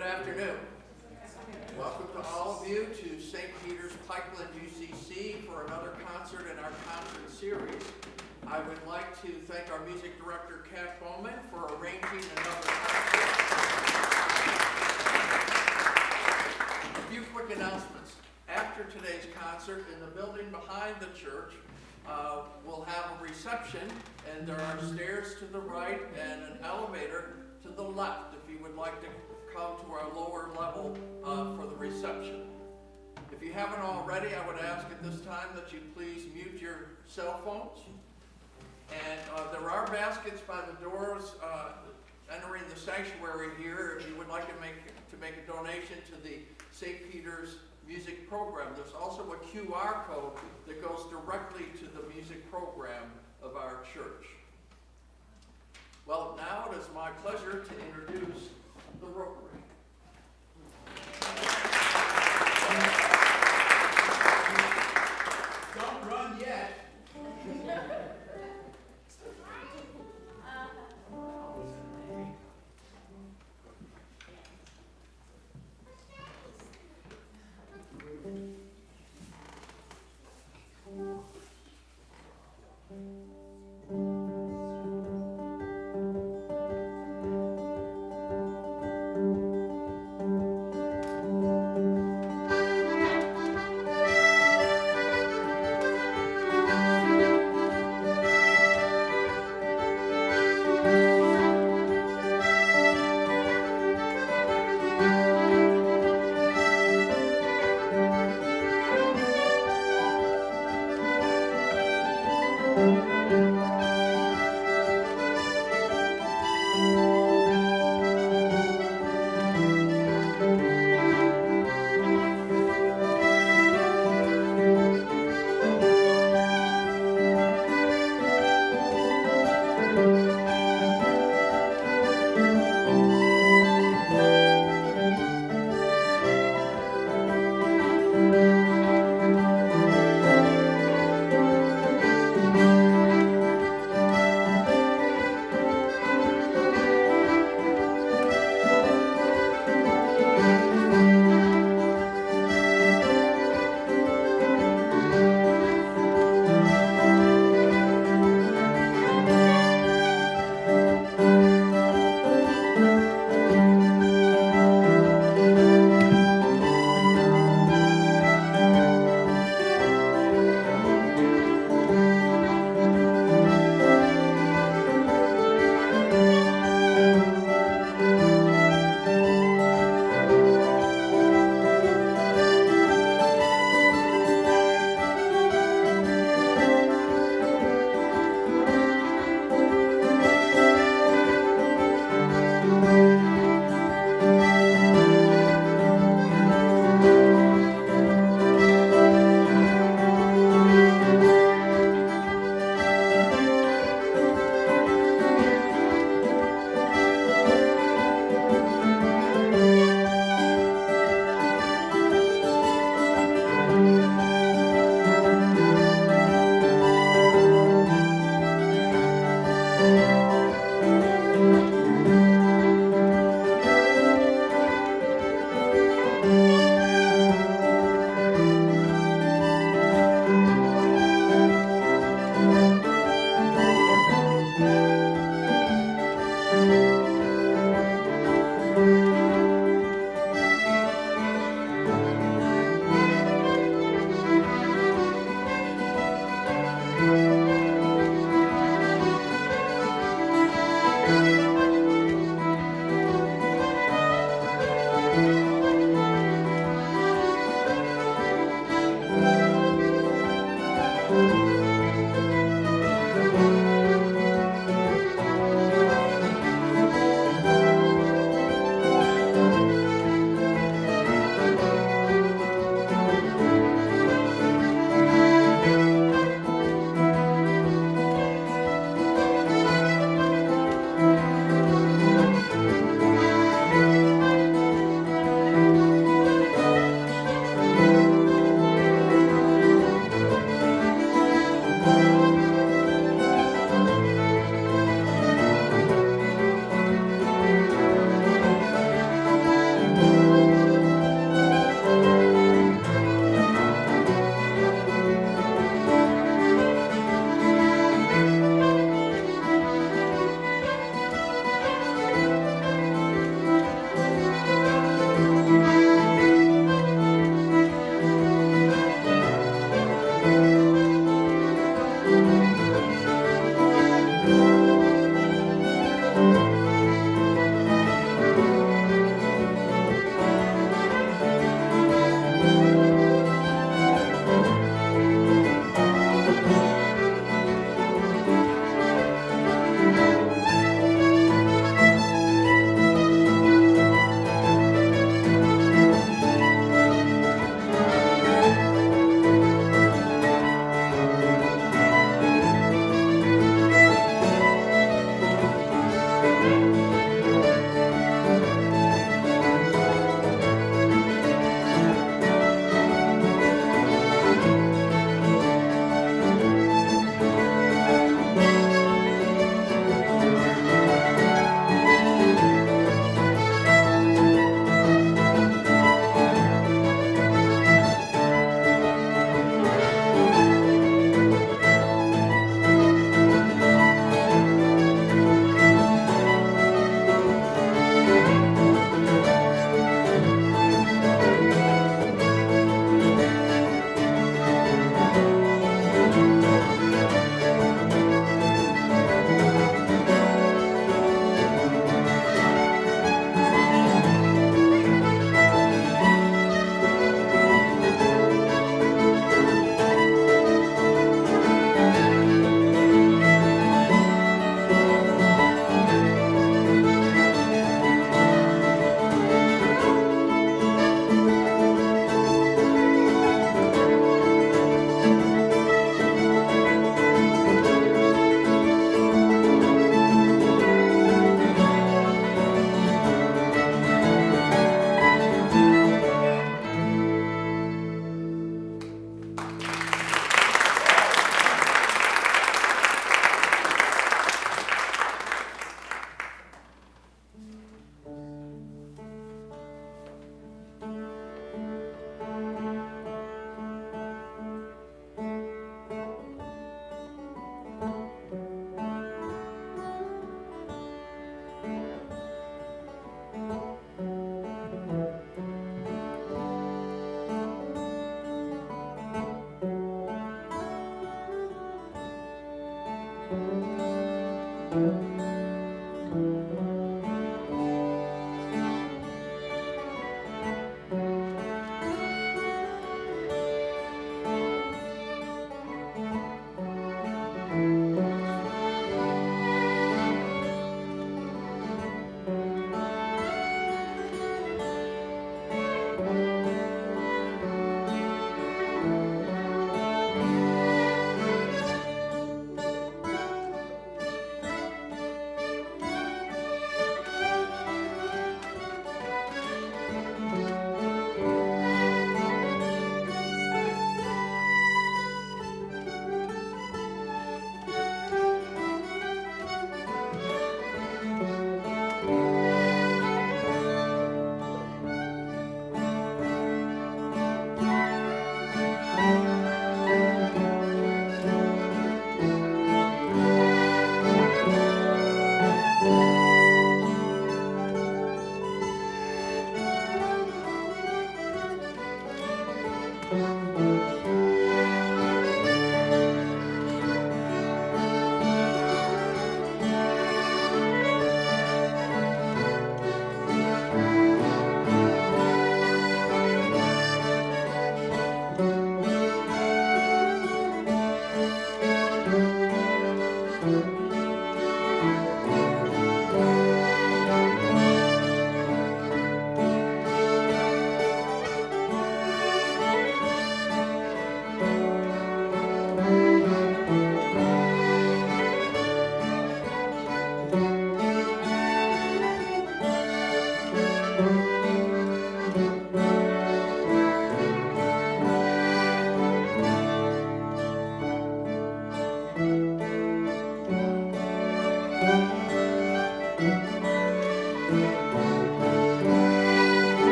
Good afternoon. Welcome to all of you to St. Peter's Pikeland UCC for another concert in our concert series. I would like to thank our music director, Kat Bowman, for arranging another concert. A few quick announcements. After today's concert, in the building behind the church, we'll have a reception, and there are stairs to the right and an elevator to the left if you would like to come to our lower level for the reception. If you haven't already, I would ask at this time that you please mute your cell phones. And there are baskets by the doors entering the sanctuary here if you would like to make a donation to the St. Peter's music program. There's also a QR code that goes directly to the music program of our church. Well, now it is my pleasure to introduce the Rookery. Don't run yet.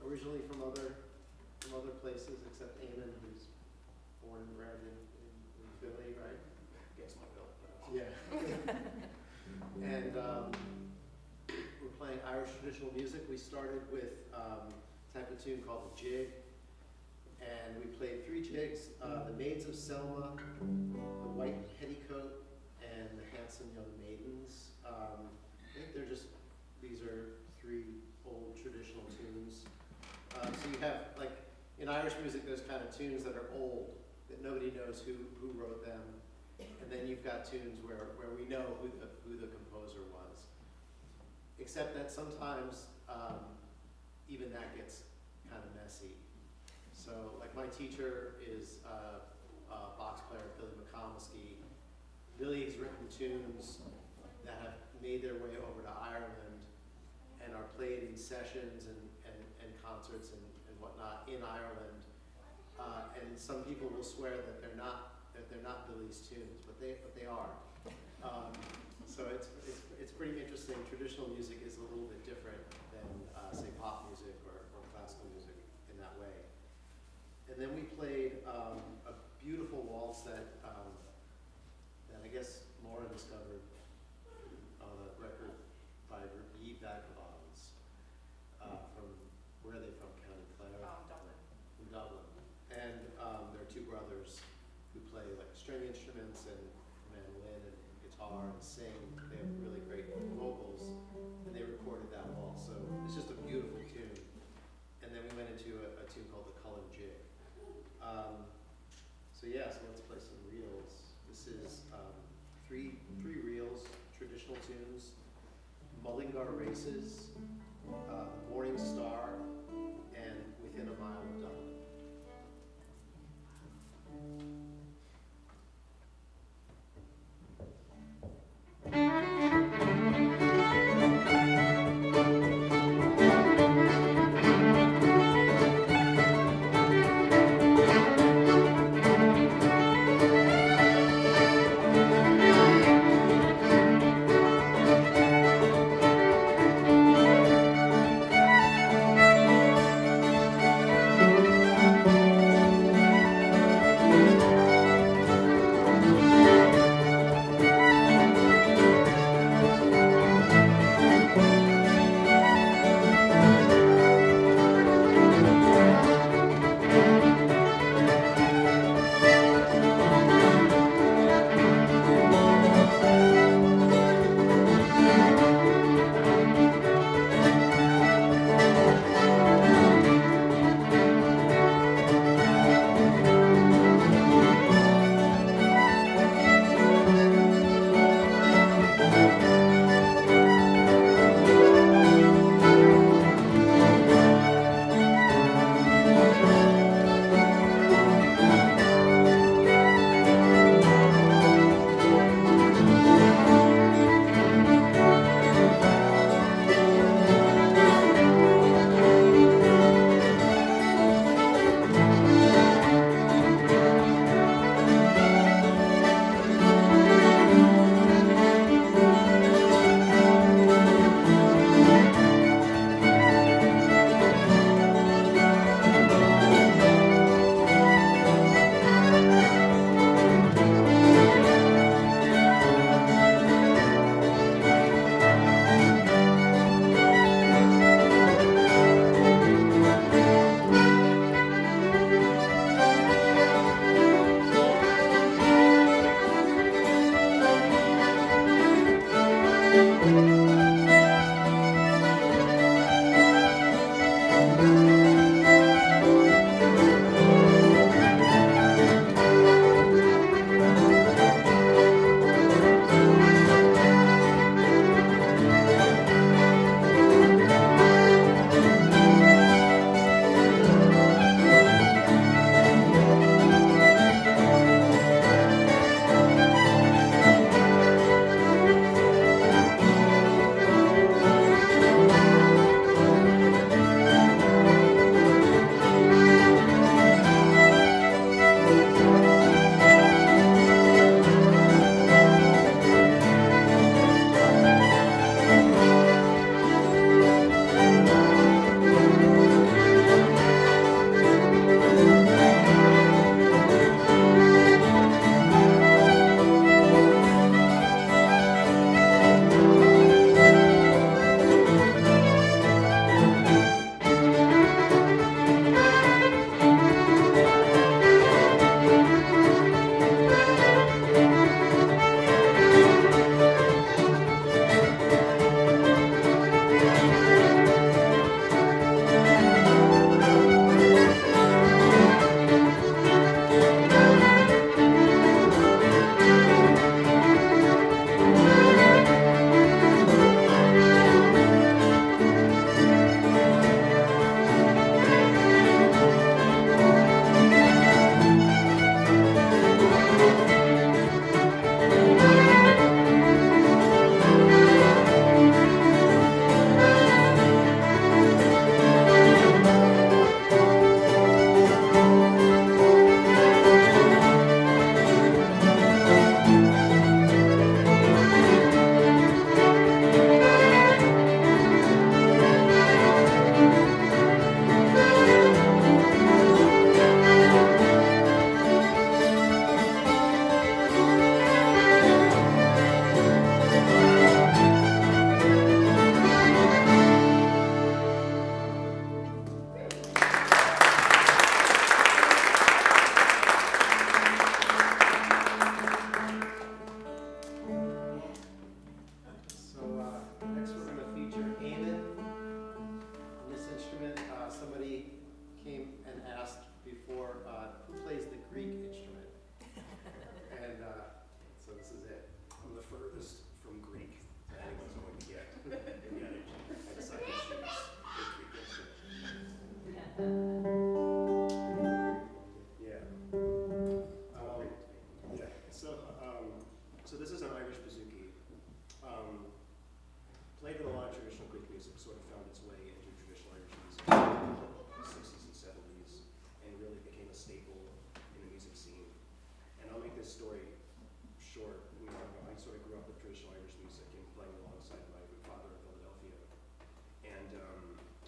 originally from other places, except Eamon, who's born and bred in Philly, right? Gets my bill. Yeah. And we're playing Irish traditional music. We started with a type of tune called the jig, and we played 3 jigs: the Maids of Selma, the White Petticoat, and the Handsome Young Maidens. I think these are 3 old traditional tunes. So you have, like, in Irish music, there's kind of tunes that are old, that nobody knows who wrote them. And then you've got tunes where we know who the composer was. Except that sometimes even that gets kind of messy. So, like, my teacher is a box player, Billy McComiskey. Billy's written tunes that have made their way over to Ireland and are played in sessions and concerts and whatnot in Ireland. And some people will swear that they're not Billy's tunes, but they are. So it's pretty interesting. Traditional music is a little bit different than say pop music or classical music in that way. And then we played a beautiful waltz that I guess Laura discovered on a record by Yves Vagabonds from, where are they from? County Clare? Dublin. From Dublin. And there are 2 brothers who play like string instruments and mandolin and guitar and sing. They have really great vocals, and they recorded that waltz. So it's just a beautiful tune. And then we went into a tune called the Cullen Jig. So let's play some reels. This is 3 reels, traditional tunes: Mullingar Races, Morning Star, and Within a Mile of Dublin. Thank you. been asked before, who plays the Greek instrument? And so this is it. I'm the furthest from Greek that anyone's going to get. Yeah, I decided to choose a Greek instrument. Yeah. Yeah. So this is an Irish bouzouki. Played in a lot of traditional Greek music, sort of found its way into traditional Irish music in the 60s and 70s, and really became a staple in the music scene. And I'll make this story short. I sort of grew up with traditional Irish music and playing alongside my father in Philadelphia. And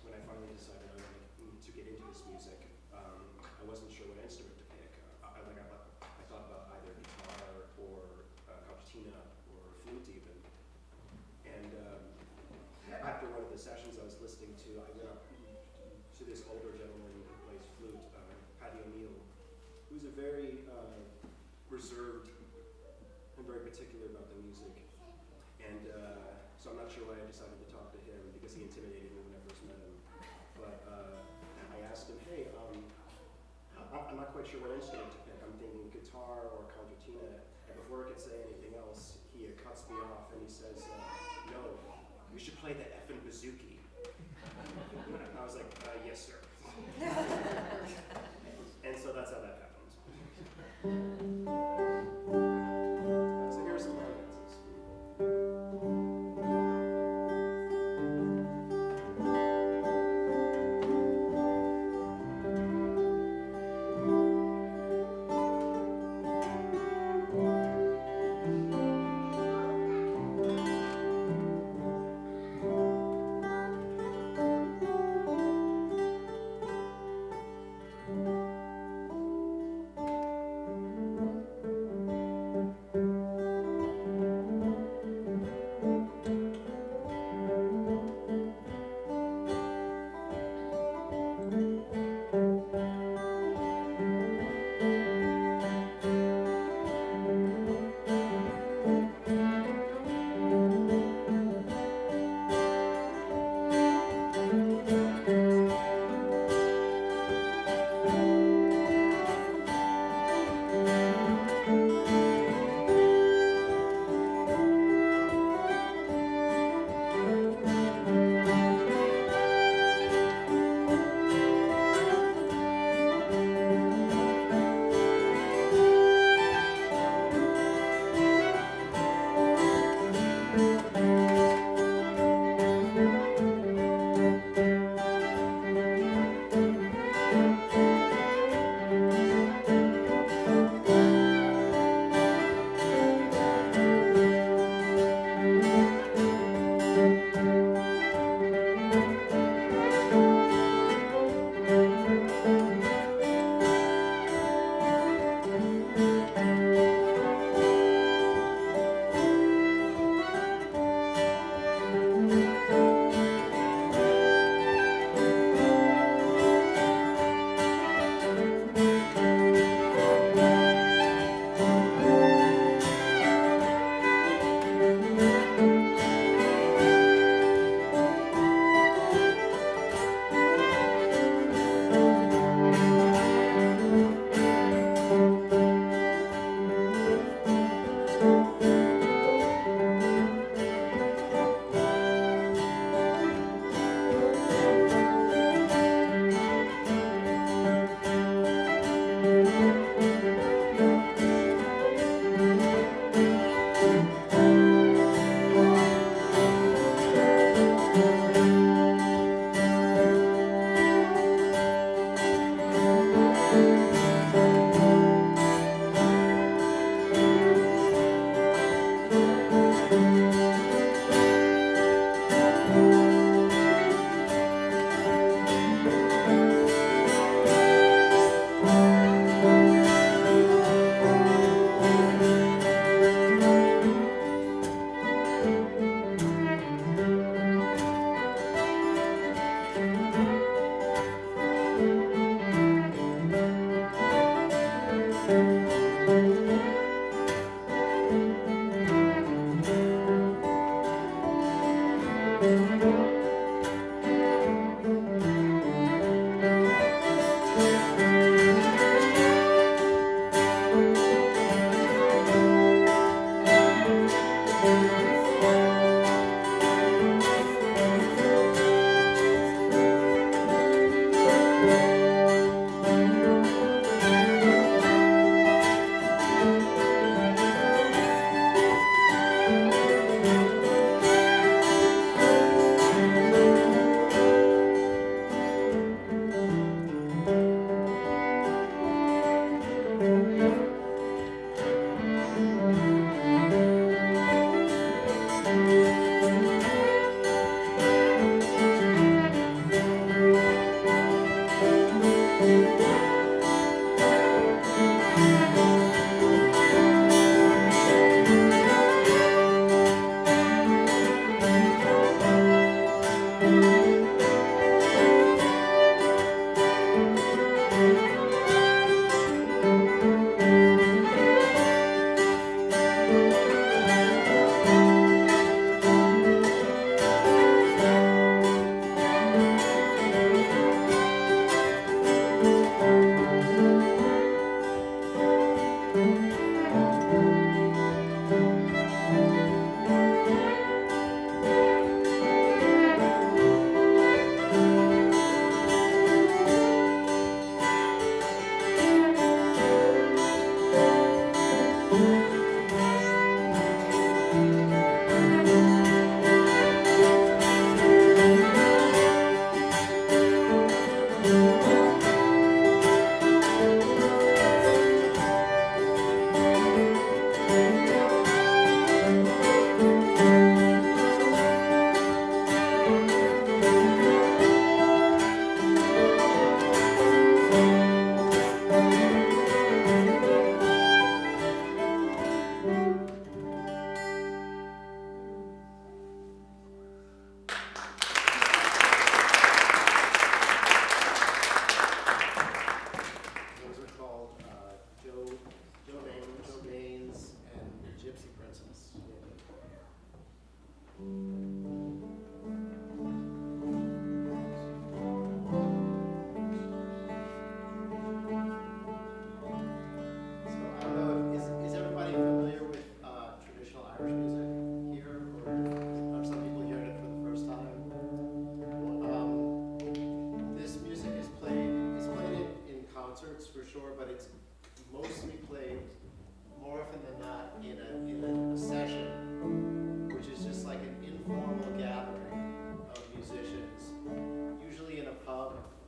when I finally decided I wanted to get into this music, I wasn't sure what instrument to pick. I thought about either guitar or concertina or flute even. And after one of the sessions I was listening to, I went up to this older gentleman who plays flute, Paddy O'Neill, who's a very reserved and very particular about the music. And so I'm not sure why I decided to talk to him, because he intimidated me when I first met him. But I asked him, hey, I'm not quite sure what instrument to pick. I'm thinking guitar or concertina. And before I could say anything else, he cuts me off and he says, no, you should play the effing bouzouki. I was like, yes, sir. And so that's how that happened. So here are some romances.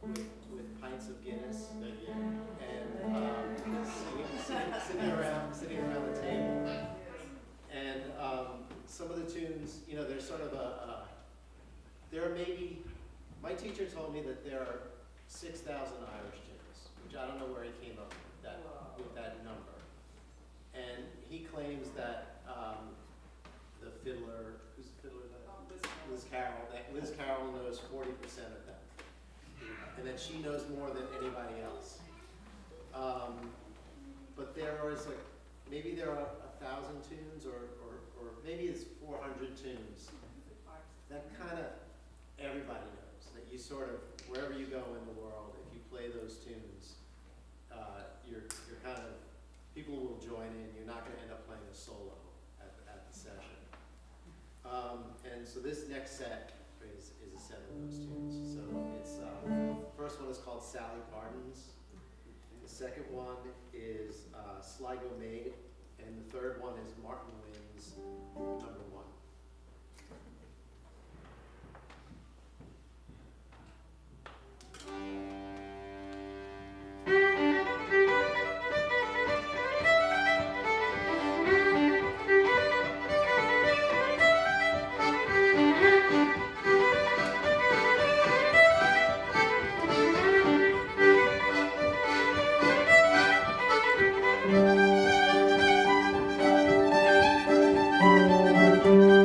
with pints of Guinness and sitting around the table. And some of the tunes, you know, there's sort of there are maybe, my teacher told me that there are 6,000 Irish tunes, which I don't know where he came up with that number. And he claims that the fiddler, who's the fiddler? Liz Carroll knows 40% of them. And that she knows more than anybody else. But there is like, maybe there are 1,000 tunes or maybe it's 400 tunes that kind of everybody knows, that you sort of, wherever you go in the world, if you play those tunes, you're kind of, people will join in. You're not going to end up playing a solo at the session. And so this next set is a set of those tunes. So it's, first one is called Sally Gardens. The second one is Sligo Maid. And the third one is Martin Wynn's Number One. Thank you.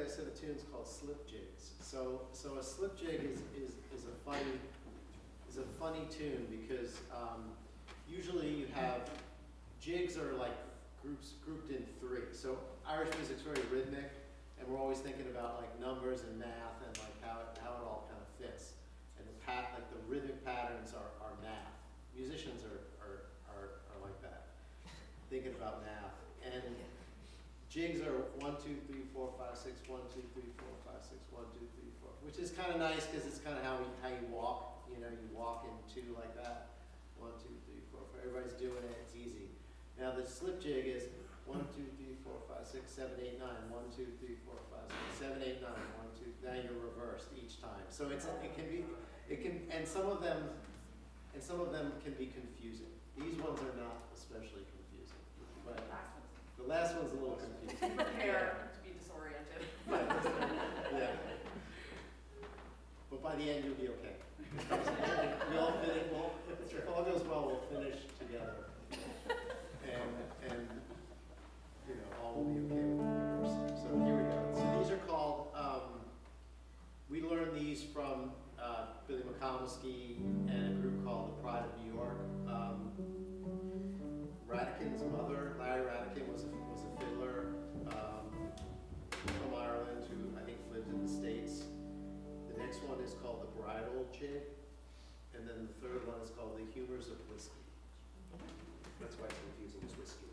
set of tunes called slip jigs. So a slip jig is a funny tune because usually you have jigs are like grouped in three. So Irish music's very rhythmic, and we're always thinking about like numbers and math and like how it all kind of fits. And like the rhythmic patterns are math. Musicians are like that, thinking about math. And jigs are 1, 2, 3, 4, 5, 6, 1, 2, 3, 4, 5, 6, 1, 2, 3, 4, which is kind of nice because it's kind of how you walk. You know, you walk in two like that. 1, 2, 3, 4, 5. Everybody's doing it. It's easy. Now the slip jig is 1, 2, 3, 4, 5, 6, 7, 8, 9. 1, 2, 3, 4, 5, 6, 7, 8, 9. 1, 2. Now you're reversed each time. So and some of them can be confusing. These ones are not especially confusing, but the last one's a little confusing. Prepare to be disoriented. Yeah. But by the end, you'll be okay. We all finish. Well, if all goes well, we'll finish together, and you know, all will be okay with the universe. So here we go. So these are called. We learned these from Billy McComiskey and a group called the Pride of New York. Radican's mother, Larry Radican, was a fiddler from Ireland who I think lived in the States. The next one is called the Bridal Jig, and then the third one is called the Humors of Whiskey. That's why it's confusing, it's whiskey.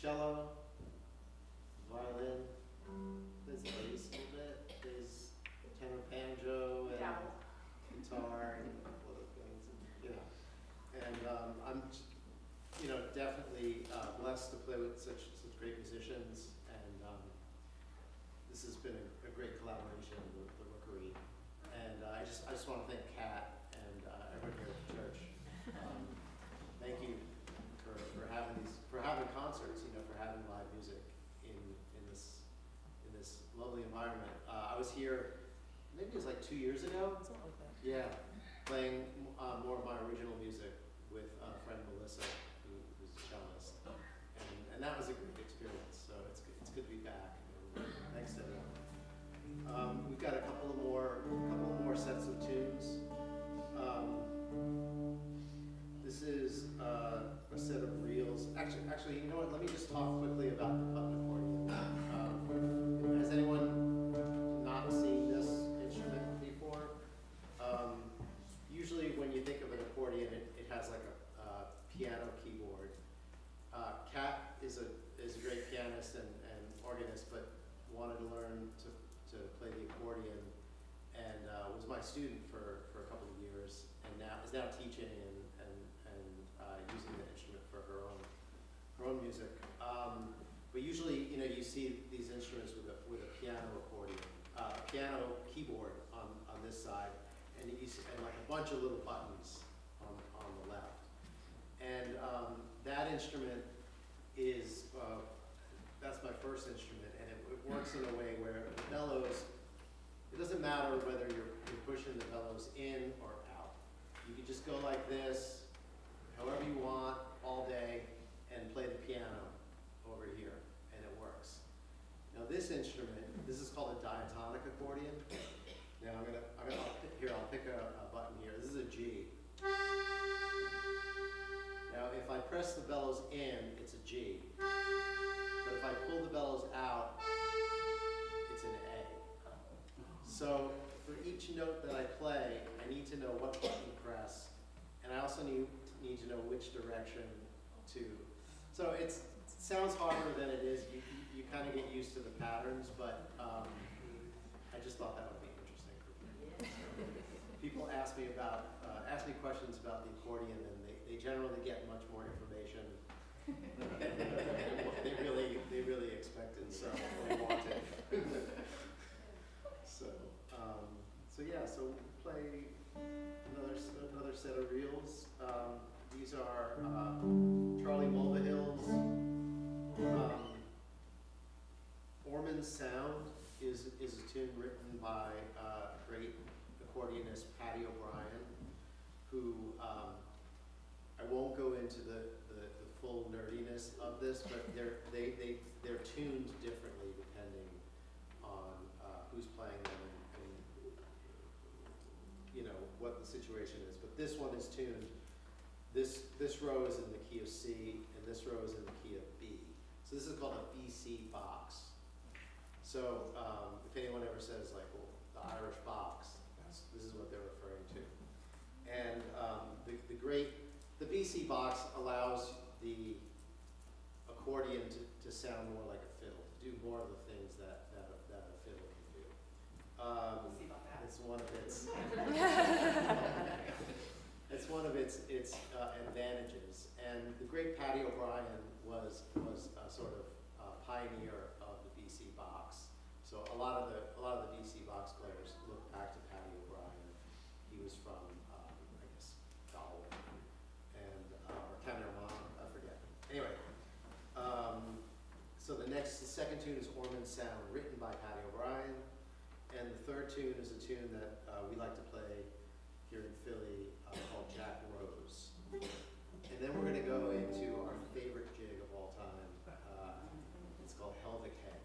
cello, violin, plays the bass a little bit, plays tenor banjo and Dabble. guitar and a couple other things, and, you know. And I'm, definitely blessed to play with such great musicians, and this has been a great collaboration with the Rookery. And I just want to thank Kat and everyone here at the church. Thank you for having concerts, for having live music in this lovely environment. I was here, maybe it was like 2 years ago. Something like that. Yeah, playing more of my original music with friend Melissa, who's a cellist, and that was a great experience. So it's good to be back. And thanks to everyone. We've got a couple more sets of tunes. This is a set of reels. Actually, you know what? Let me just talk quickly about the button accordion. Has anyone not seen this instrument before? Usually when you think of an accordion, it has like a piano keyboard. Kat is a great pianist and organist, but wanted to learn to play the accordion, and was my student for a couple of years, and is now teaching and using the instrument for her own music. But usually, you see these instruments with a piano accordion, piano keyboard on this side, and like a bunch of little buttons on the left. And that instrument is that's my first instrument, and it works in a way where the bellows. It doesn't matter whether you're pushing the bellows in or out. You can just go like this, however you want, all day, and play the piano over here, and it works. Now this instrument, this is called a diatonic accordion. Now I'll pick a button here. This is a G. Now if I press the bellows in, it's a G. But if I pull the bellows out, it's an A. So for each note that I play, I need to know what button to press, and I also need to know which direction to. So it sounds harder than it is. You kind of get used to the patterns, but I just thought that would be interesting for people. People ask me questions about the accordion, and they generally get much more information than they really expected, so they wanted. So we'll play another set of reels. These are Charlie Mulvihill's Ormond Sound is a tune written by great accordionist Patty O'Brien, who I won't go into the full nerdiness of this, but they're tuned differently depending on who's playing them and what the situation is. But this one is tuned. This row is in the key of C, and this row is in the key of B. So this is called a BC box. So if anyone ever says like, well, the Irish box, this is what they're referring to. And the BC box allows the accordion to sound more like a fiddle, to do more of the things that a fiddle can do. We'll see about that. It's one of its advantages. And the great Patty O'Brien was a sort of pioneer of the BC box. So a lot of the BC box players look back to Patty O'Brien. He was from I guess Galway and or Cameron, I forget. Anyway, so the second tune is Ormond Sound, written by Patty O'Brien, and the third tune is a tune that we like to play here in Philly called Jack Rose. And then we're going to go into our favorite jig of all time. It's called Helvic Head.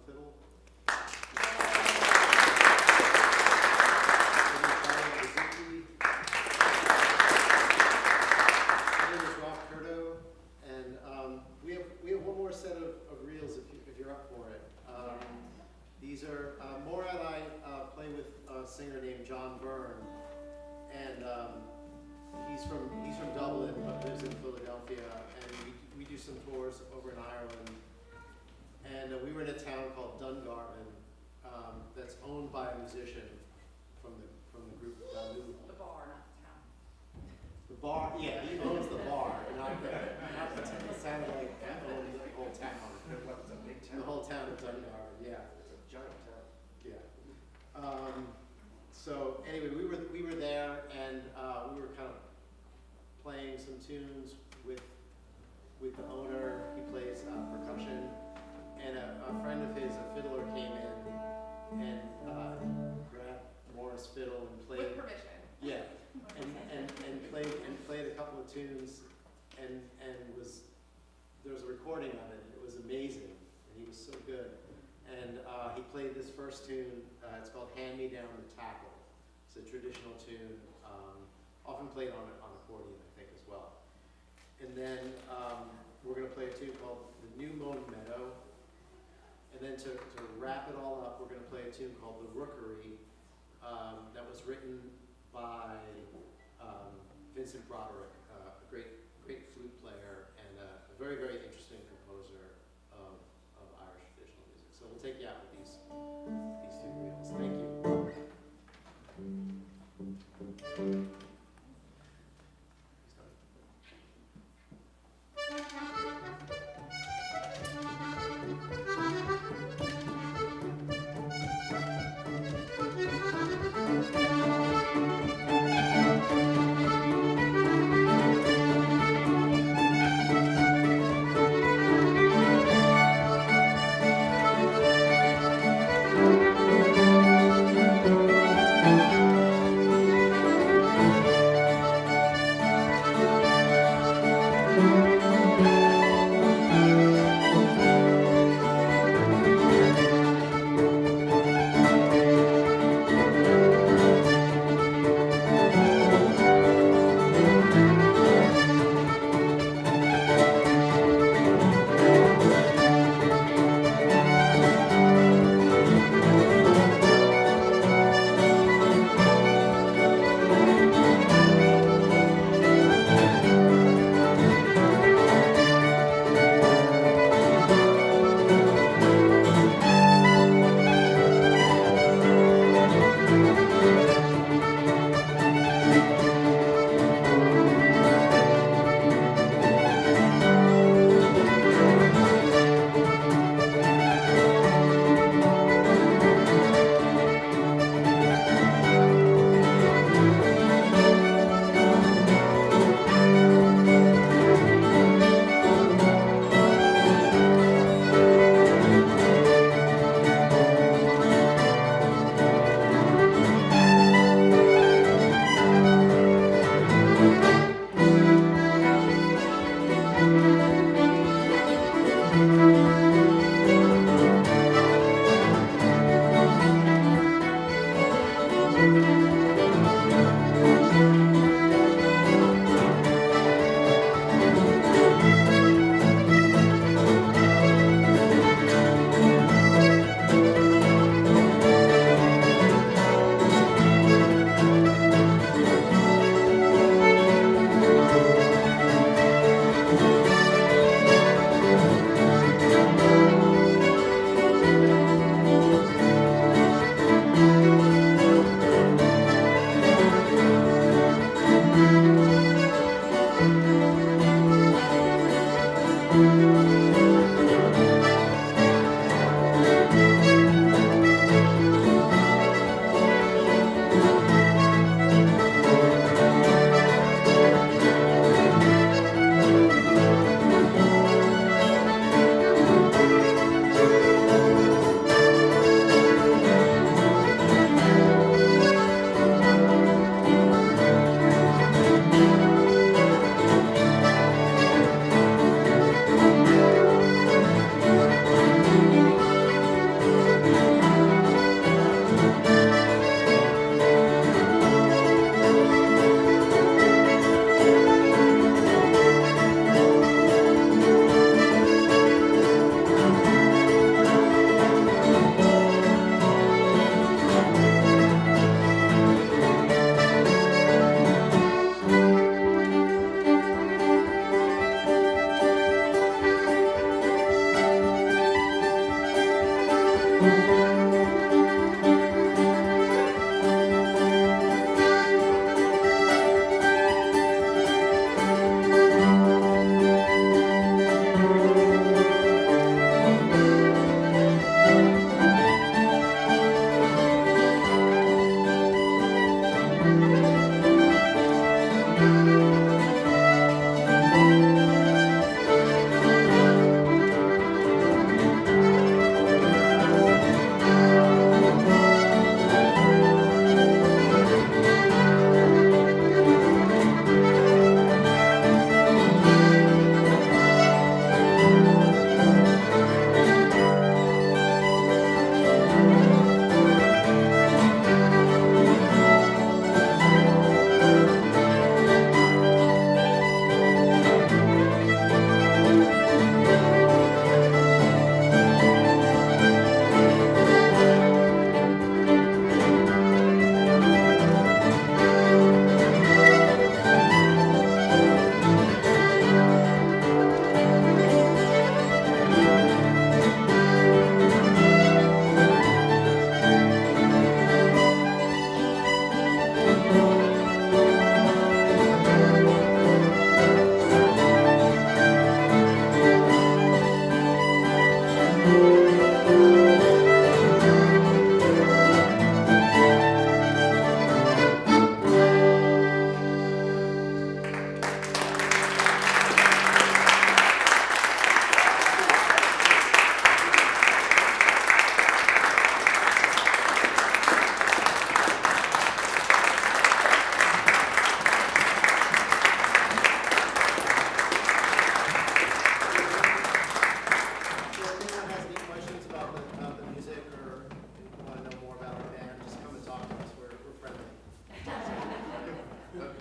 fiddle. And we have one more set of reels if you're up for it. These are Maura and I play with a singer named John Byrne, and he's from Dublin but lives in Philadelphia, and we do some tours over in Ireland. And we were in a town called Dungarvan that's owned by a musician from the group Dalu. The bar, not the town. The bar, yeah, he owns the bar, not the town. It sounded like he owned the whole town. It's a big town. The whole town of Dungarvan, yeah. It's a giant town. Yeah. So anyway, we were there, and we were kind of playing some tunes with the owner. He plays percussion, and a friend of his, a fiddler, came in and grabbed Maura's fiddle and played. With permission. Yeah, and played a couple of tunes, and there was a recording of it. It was amazing, and he was so good. And he played this first tune. It's called "Hand Me Down the Tackle." It's a traditional tune, often played on accordion, I think, as well. And then we're going to play a tune called "The New Mown Meadow." And then to wrap it all up, we're going to play a tune called "The Rookery," that was written by Vincent Broderick, a great flute player and a very, very interesting composer of Irish traditional music. So we'll take you out with these two reels. Thank you.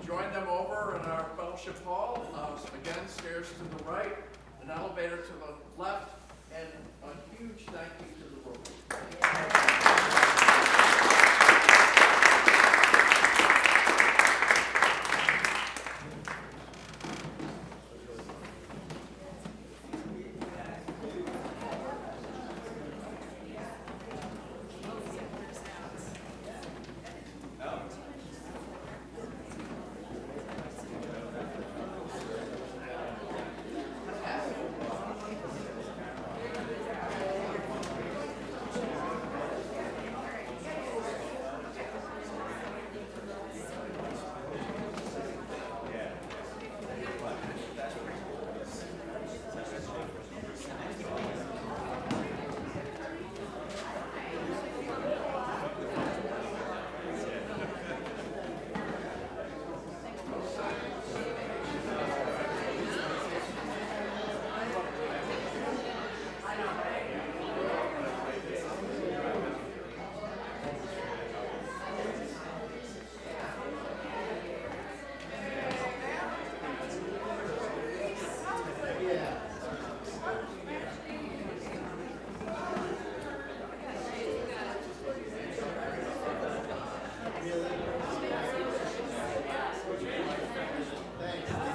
Join them over in our fellowship hall. Again, stairs to the right, an elevator to the left,